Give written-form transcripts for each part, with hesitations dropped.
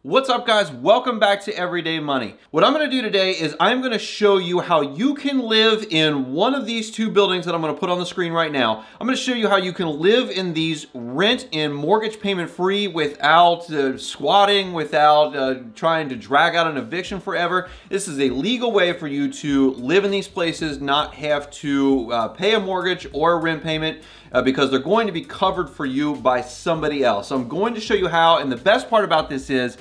What's up, guys? Welcome back to Everyday Money. What I'm going to do today is I'm going to show you how you can live in one of these two buildings that I'm going to put on the screen right now. I'm going to show you how you can live in these rent and mortgage payment free without squatting, without trying to drag out an eviction forever. This is a legal way for you to live in these places, not have to pay a mortgage or a rent payment because they're going to be covered for you by somebody else. So I'm going to show you how, and the best part about this is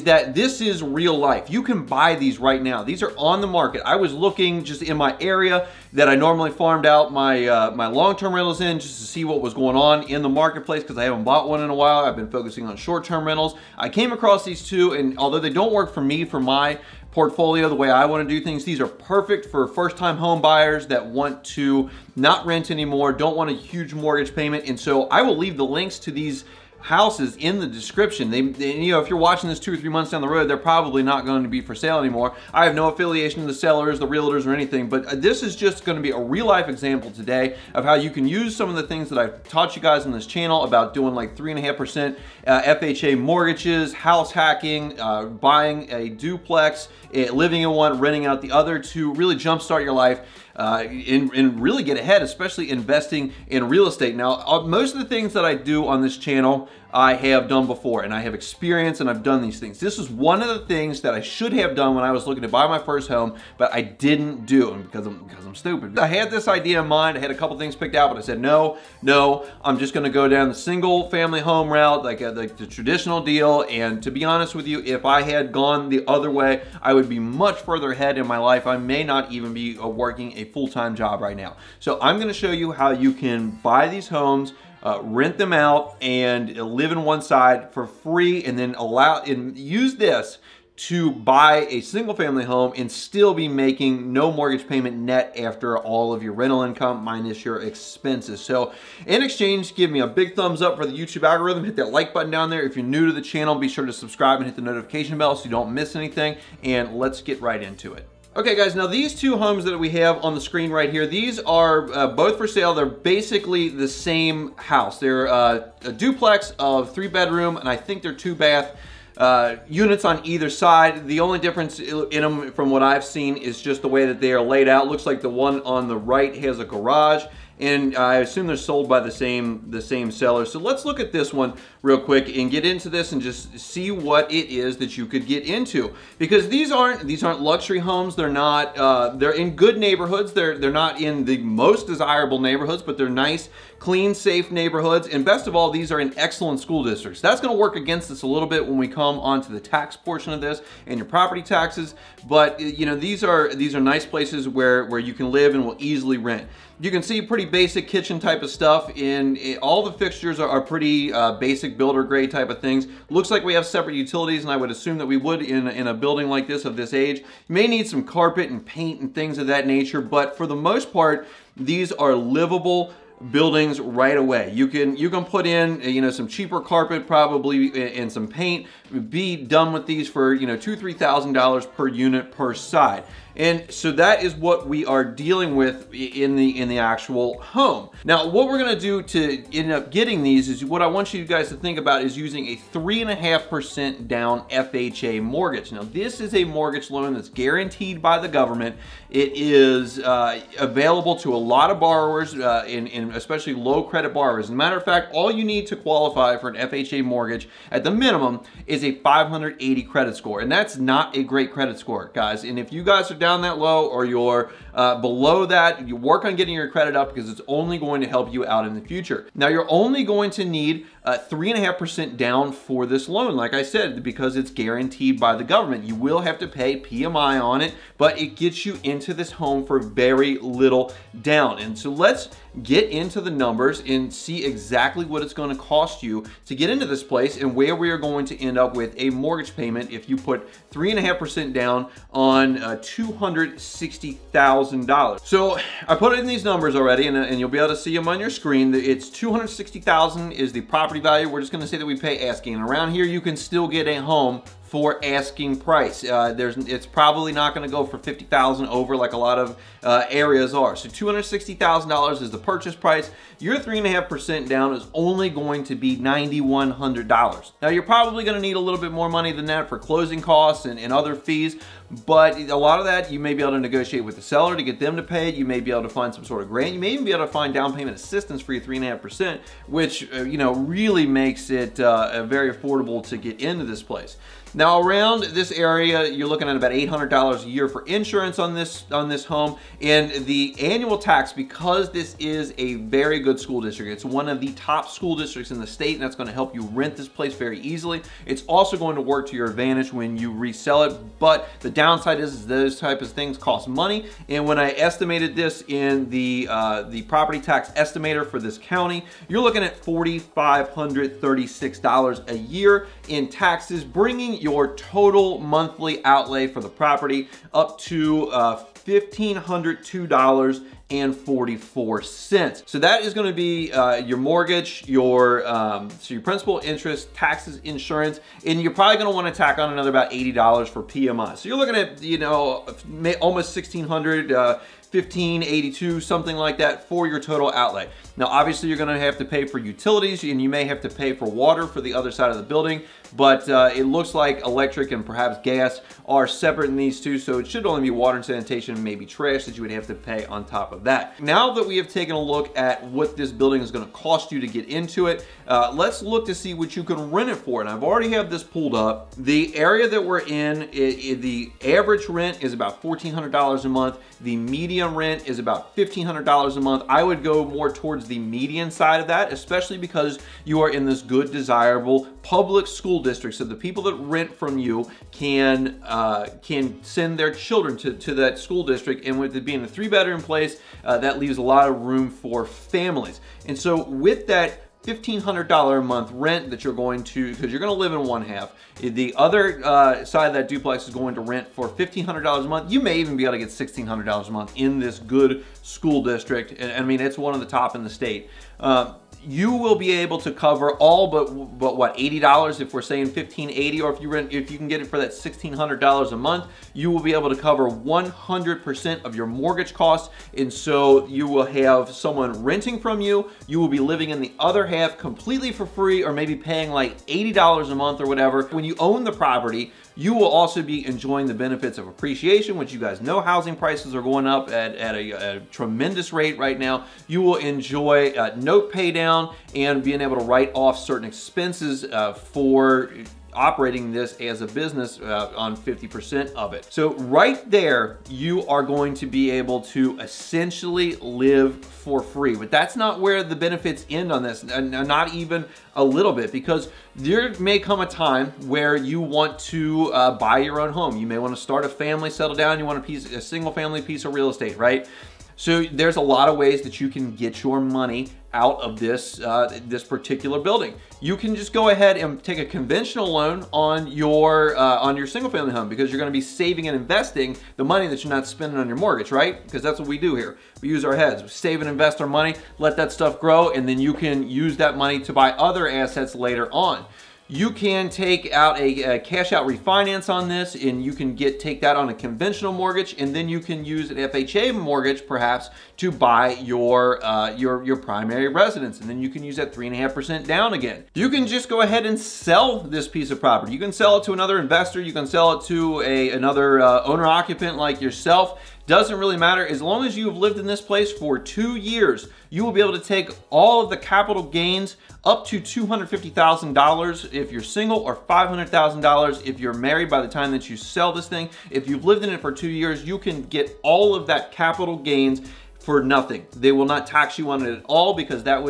that this is real life. You can buy these right now. These are on the market. I was looking just in my area that I normally farmed out my my long-term rentals in just to see what was going on in the marketplace because I haven't bought one in a while. I've been focusing on short-term rentals. I came across these two, and although they don't work for me, for my portfolio, the way I want to do things, these are perfect for first-time home buyers that want to not rent anymore, don't want a huge mortgage payment. And so I will leave the links to these houses in the description. You know, if you're watching this 2 or 3 months down the road, they're probably not going to be for sale anymore. I have no affiliation to the sellers, the realtors, or anything, but this is just going to be a real life example today of how you can use some of the things that I've taught you guys on this channel about doing like 3.5% FHA mortgages, house hacking, buying a duplex, living in one, renting out the other, to really jumpstart your life and really get ahead, especially investing in real estate. Now, most of the things that I do on this channel, I have done before, and I have experience, and I've done these things. This is one of the things that I should have done when I was looking to buy my first home, but I didn't do, and because I'm stupid. I had this idea in mind. I had a couple things picked out, but I said, no, I'm just gonna go down the single family home route, like the traditional deal. And to be honest with you, if I had gone the other way, I would be much further ahead in my life. I may not even be working a full-time job right now. So I'm gonna show you how you can buy these homes, rent them out, and live in one side for free, and then use this to buy a single family home and still be making no mortgage payment net after all of your rental income minus your expenses. So in exchange, give me a big thumbs up for the YouTube algorithm. Hit that like button down there. If you're new to the channel, be sure to subscribe and hit the notification bell so you don't miss anything. And let's get right into it. Okay, guys, now these two homes that we have on the screen right here, these are both for sale. They're basically the same house. They're a duplex of 3-bedroom, and I think they're 2-bath units on either side. The only difference in them from what I've seen is just the way that they are laid out. Looks like the one on the right has a garage, and I assume they're sold by the same seller. So let's look at this one real quick and get into this and just see what it is that you could get into. Because these aren't luxury homes. They're not. They're in good neighborhoods. They're not in the most desirable neighborhoods, but they're nice, clean, safe neighborhoods. And best of all, these are in excellent school districts. That's going to work against us a little bit when we come onto the tax portion of this and your property taxes. But you know, these are nice places where you can live and will easily rent. You can see pretty basic kitchen type of stuff, and all the fixtures are pretty basic builder grade type of things. Looks like we have separate utilities, and I would assume that we would in a building like this of this age. You may need some carpet and paint and things of that nature, but for the most part, these are livable buildings right away. You can put in, you know, some cheaper carpet probably and some paint, be done with these for, you know, $2,000-$3,000 per unit per side. And so that is what we are dealing with in the actual home. Now, what we're gonna do to end up getting these is, what I want you guys to think about is using a 3.5% down FHA mortgage. Now, this is a mortgage loan that's guaranteed by the government. It is available to a lot of borrowers, and especially low credit borrowers. As a matter of fact, all you need to qualify for an FHA mortgage at the minimum is a 580 credit score. And that's not a great credit score, guys. And if you guys are down that low, or you're below that, you work on getting your credit up, because it's only going to help you out in the future. Now, you're only going to need 3.5% down for this loan, like I said, because it's guaranteed by the government. You will have to pay PMI on it, but it gets you into this home for very little down. And so let's get into the numbers and see exactly what it's going to cost you to get into this place, and where we are going to end up with a mortgage payment if you put 3.5% down on $260,000. So I put it in these numbers already, and you'll be able to see them on your screen. It's $260,000 is the property value. We're just going to say that we pay asking. And around here, you can still get a home for asking price. It's probably not going to go for $50,000 over like a lot of areas are. So $260,000 is the purchase price. Your 3.5% down is only going to be $9,100. Now you're probably going to need a little bit more money than that for closing costs and other fees, but a lot of that you may be able to negotiate with the seller to get them to pay it. You may be able to find some sort of grant. You may even be able to find down payment assistance for your 3.5%, which really makes it very affordable to get into this place. Now around this area, you're looking at about $800 a year for insurance on this home, and the annual tax, because this is a very good school district, it's one of the top school districts in the state, and that's going to help you rent this place very easily. It's also going to work to your advantage when you resell it, but the downside is those type of things cost money. And when I estimated this in the property tax estimator for this county, you're looking at $4,536 a year in taxes, bringing your total monthly outlay for the property up to $1,502.44. So that is going to be your mortgage, your principal, interest, taxes, insurance, and you're probably going to want to tack on another about $80 for PMI. So you're looking at almost $1,600. $1,582, something like that for your total outlay. Now, obviously, you're going to have to pay for utilities, and you may have to pay for water for the other side of the building, but it looks like electric and perhaps gas are separate in these two, so it should only be water and sanitation and maybe trash that you would have to pay on top of that. Now that we have taken a look at what this building is going to cost you to get into it, let's look to see what you can rent it for. And I've already have this pulled up. The area that we're in, the average rent is about $1,400 a month. The median rent is about $1,500 a month. I would go more towards the median side of that, especially because you are in this good, desirable public school district. So the people that rent from you can send their children to that school district. And with it being a 3-bedroom place, that leaves a lot of room for families. And so with that $1,500 a month rent that you're going to, because you're going to live in one half, the other side of that duplex is going to rent for $1,500 a month. You may even be able to get $1,600 a month in this good school district. And I mean, it's one of the top in the state. You will be able to cover all but what, $80 if we're saying $1,580, or if you can get it for that $1,600 a month, you will be able to cover 100% of your mortgage costs. And so you will have someone renting from you. You will be living in the other half completely for free, or maybe paying like $80 a month or whatever. When you own the property, you will also be enjoying the benefits of appreciation, which you guys know housing prices are going up at a tremendous rate right now. You will enjoy note pay down and being able to write off certain expenses for operating this as a business on 50% of it. So right there, you are going to be able to essentially live for free. But that's not where the benefits end on this, and not even a little bit, because there may come a time where you want to buy your own home. You may want to start a family, settle down, you want a single family piece of real estate, right? So there's a lot of ways that you can get your money out of this this particular building. You can just go ahead and take a conventional loan on your single family home, because you're going to be saving and investing the money that you're not spending on your mortgage, right? Because that's what we do here. We use our heads. We save and invest our money, let that stuff grow, and then you can use that money to buy other assets later on. You can take out a cash out refinance on this, and you can take that on a conventional mortgage, and then you can use an FHA mortgage perhaps to buy your primary residence, and then you can use that 3.5% down again. You can just go ahead and sell this piece of property. You can sell it to another investor. You can sell it to another owner occupant like yourself. Doesn't really matter. As long as you've lived in this place for 2 years, you will be able to take all of the capital gains up to $250,000 if you're single, or $500,000 if you're married by the time that you sell this thing. If you've lived in it for 2 years, you can get all of that capital gains for nothing. They will not tax you on it at all, because that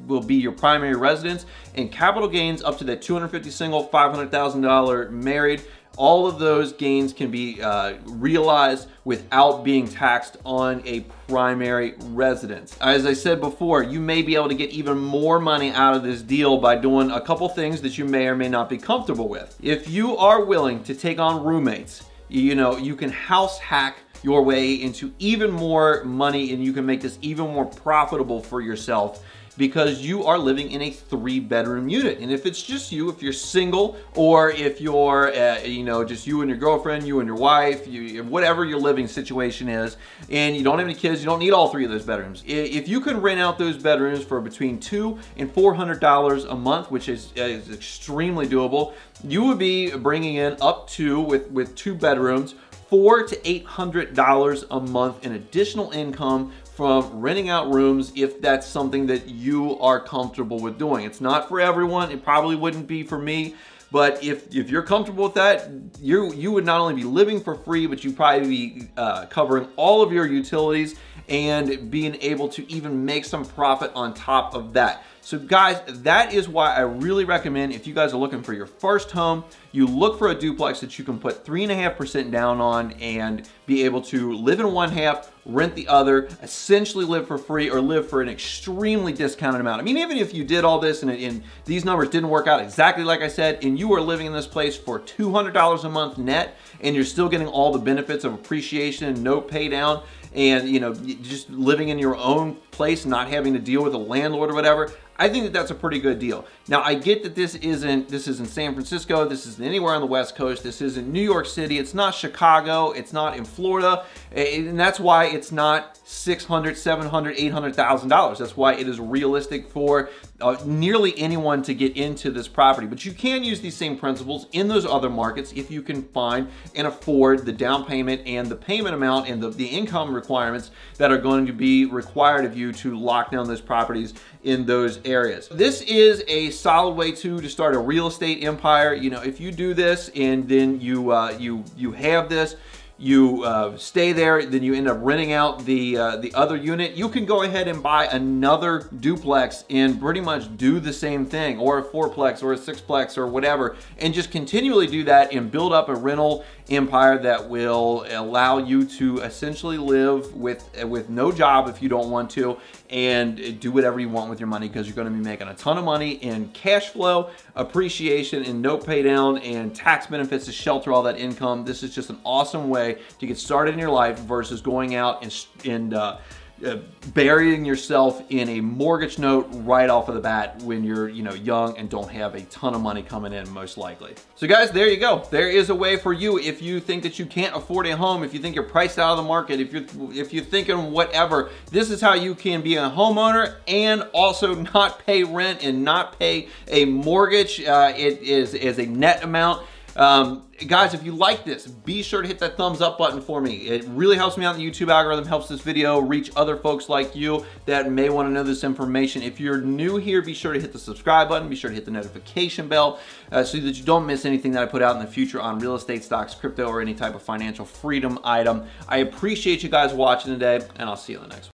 will be your primary residence. And capital gains up to that $250,000 single, $500,000 married, all of those gains can be realized without being taxed on a primary residence. As I said before, you may be able to get even more money out of this deal by doing a couple things that you may or may not be comfortable with. If you are willing to take on roommates, you can house hack your way into even more money, and you can make this even more profitable for yourself. because you are living in a 3-bedroom unit. And if it's just you, if you're single, or if you're, you know, just you and your girlfriend, you and your wife, whatever your living situation is, and you don't have any kids, you don't need all 3 of those bedrooms. If you can rent out those bedrooms for between $200 and $400 a month, which is extremely doable, you would be bringing in up to, with 2 bedrooms, $400 to $800 a month in additional income from renting out rooms, if that's something that you are comfortable with doing. It's not for everyone. It probably wouldn't be for me. But if you're comfortable with that, you would not only be living for free, but you'd probably be covering all of your utilities and being able to even make some profit on top of that. So guys, that is why I really recommend, if you guys are looking for your first home, you look for a duplex that you can put 3.5% down on and be able to live in one half, rent the other, essentially live for free or live for an extremely discounted amount. I mean, even if you did all this and these numbers didn't work out exactly like I said, and you are living in this place for $200 a month net, and you're still getting all the benefits of appreciation, note pay down, and you know, just living in your own place, not having to deal with a landlord or whatever, I think that that's a pretty good deal. Now, I get that this isn't San Francisco, this isn't anywhere on the West Coast, this isn't New York City, it's not Chicago, it's not in Florida, and that's why it's not $600,000, $700,000, $800,000. That's why it is realistic for nearly anyone to get into this property. But you can use these same principles in those other markets if you can find and afford the down payment and the payment amount and the income requirements that are going to be required of you to lock down those properties in those areas. This is a solid way to start a real estate empire. You know, if you do this and then you have this, you stay there, then you end up renting out the other unit, you can go ahead and buy another duplex and pretty much do the same thing, or a 4-plex or a 6-plex or whatever, and just continually do that and build up a rental empire that will allow you to essentially live with no job if you don't want to, and do whatever you want with your money, because you're going to be making a ton of money in cash flow, appreciation, and note pay down, and tax benefits to shelter all that income. This is just an awesome way to get started in your life versus going out and burying yourself in a mortgage note right off of the bat when you're, you know, young and don't have a ton of money coming in, most likely. So guys, there you go. There is a way for you if you think that you can't afford a home, if you think you're priced out of the market, if you're thinking whatever. This is how you can be a homeowner and also not pay rent and not pay a mortgage. It is a net amount. Guys, if you like this, be sure to hit that thumbs up button for me. It really helps me out in the YouTube algorithm, helps this video reach other folks like you that may want to know this information. If you're new here, be sure to hit the subscribe button, be sure to hit the notification bell so that you don't miss anything that I put out in the future on real estate, stocks, crypto, or any type of financial freedom item. I appreciate you guys watching today, and I'll see you in the next one.